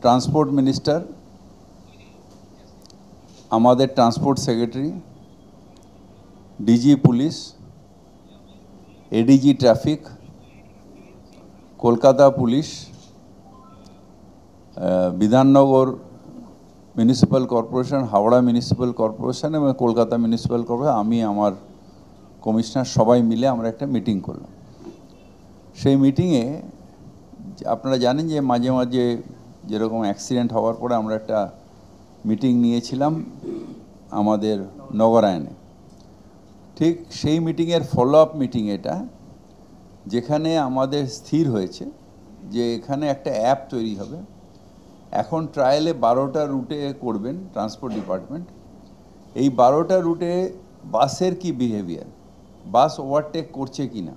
Transport minister, আমাদের transport secretary, DG police, ADG traffic, Kolkata police, Bidhannagar municipal corporation, Howrah municipal corporation এবং Kolkata municipal corporation, আমি আমার commissioner সবাই মিলে আমরা একটা মিটিং করলাম। সেই মিটিংয়ে আপনারা জানেন যে মাঝে মাঝে যেরকম অ্যাক্সিডেন্ট হওয়ার পরে আমরা একটা মিটিং নিয়েছিলাম আমাদের নগরায়ণে, ঠিক সেই মিটিংয়ের ফলো আপ মিটিং এটা, যেখানে আমাদের স্থির হয়েছে যে এখানে একটা অ্যাপ তৈরি হবে। এখন ট্রায়ালে 12টা রুটে করবেন ট্রান্সপোর্ট ডিপার্টমেন্ট। এই 12টা রুটে বাসের কি বিহেভিয়ার, বাস ওভারটেক করছে কি না,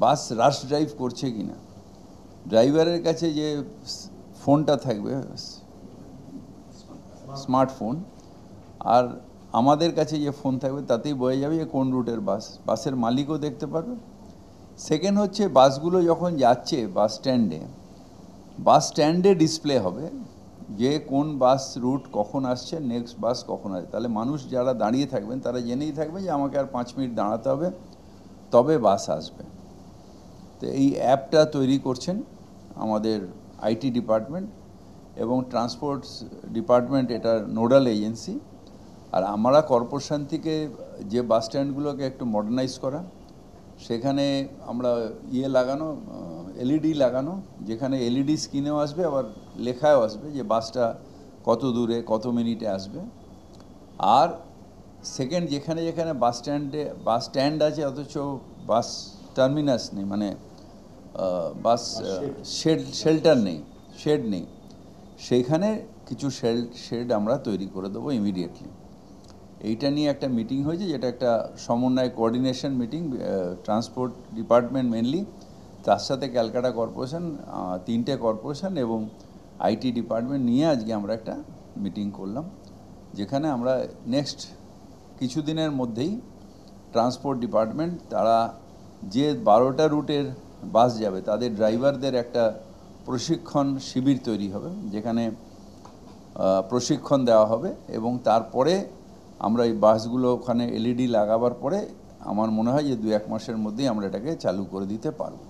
বাস রাশ ড্রাইভ করছে কি না, ড্রাইভারের কাছে যে ফোনটা থাকবে স্মার্টফোন, আর আমাদের কাছে যে ফোন থাকবে তাতেই বোঝা যাবে যে কোন রুটের বাস, বাসের মালিকও দেখতে পারবে। সেকেন্ড হচ্ছে বাসগুলো যখন যাচ্ছে বাস স্ট্যান্ডে ডিসপ্লে হবে যে কোন বাস রুট কখন আসছে, নেক্সট বাস কখন আসছে। তাহলে মানুষ যারা দাঁড়িয়ে থাকবেন তারা জেনেই থাকবে যে আমাকে আর 5 মিনিট দাঁড়াতে হবে, তবে বাস আসবে। তো এই অ্যাপটা তৈরি করছেন আমাদের আইটি ডিপার্টমেন্ট এবং ট্রান্সপোর্ট ডিপার্টমেন্ট এটার নোডাল এজেন্সি। আর আমরা কর্পোরেশন থেকে যে বাস স্ট্যান্ডগুলোকে একটু মডার্নাইজ করা, সেখানে আমরা লাগানো, এলইডি লাগানো, যেখানে এলইডি স্ক্রিনেও আসবে আবার লেখাও আসবে যে বাসটা কত দূরে কত মিনিটে আসবে। আর সেকেন্ড, যেখানে যেখানে বাস স্ট্যান্ড আছে অথচ বাস টার্মিনাস নেই, মানে বাস শেল্টার নেই, শেড নেই, সেইখানে কিছু শেড আমরা তৈরি করে দেবো ইমিডিয়েটলি। এইটা নিয়ে একটা মিটিং হয়েছে, যেটা একটা সমন্বয় coordination meeting, transport department mainly, তার সাথে ক্যালকাটা কর্পোরেশন, 3টে কর্পোরেশন এবং আইটি ডিপার্টমেন্ট নিয়ে আজকে আমরা একটা মিটিং করলাম, যেখানে আমরা নেক্সট কিছুদিনের মধ্যেই ট্রান্সপোর্ট ডিপার্টমেন্ট তারা যে 12টা রুটের বাস যাবে তাদের ড্রাইভারদের একটা প্রশিক্ষণ শিবির তৈরি হবে, যেখানে প্রশিক্ষণ দেওয়া হবে এবং তারপরে আমরা এই বাসগুলো ওখানে এলইডি লাগাবার পরে আমার মনে হয় যে 2-1 মাসের মধ্যেই আমরা এটাকে চালু করে দিতে পারব।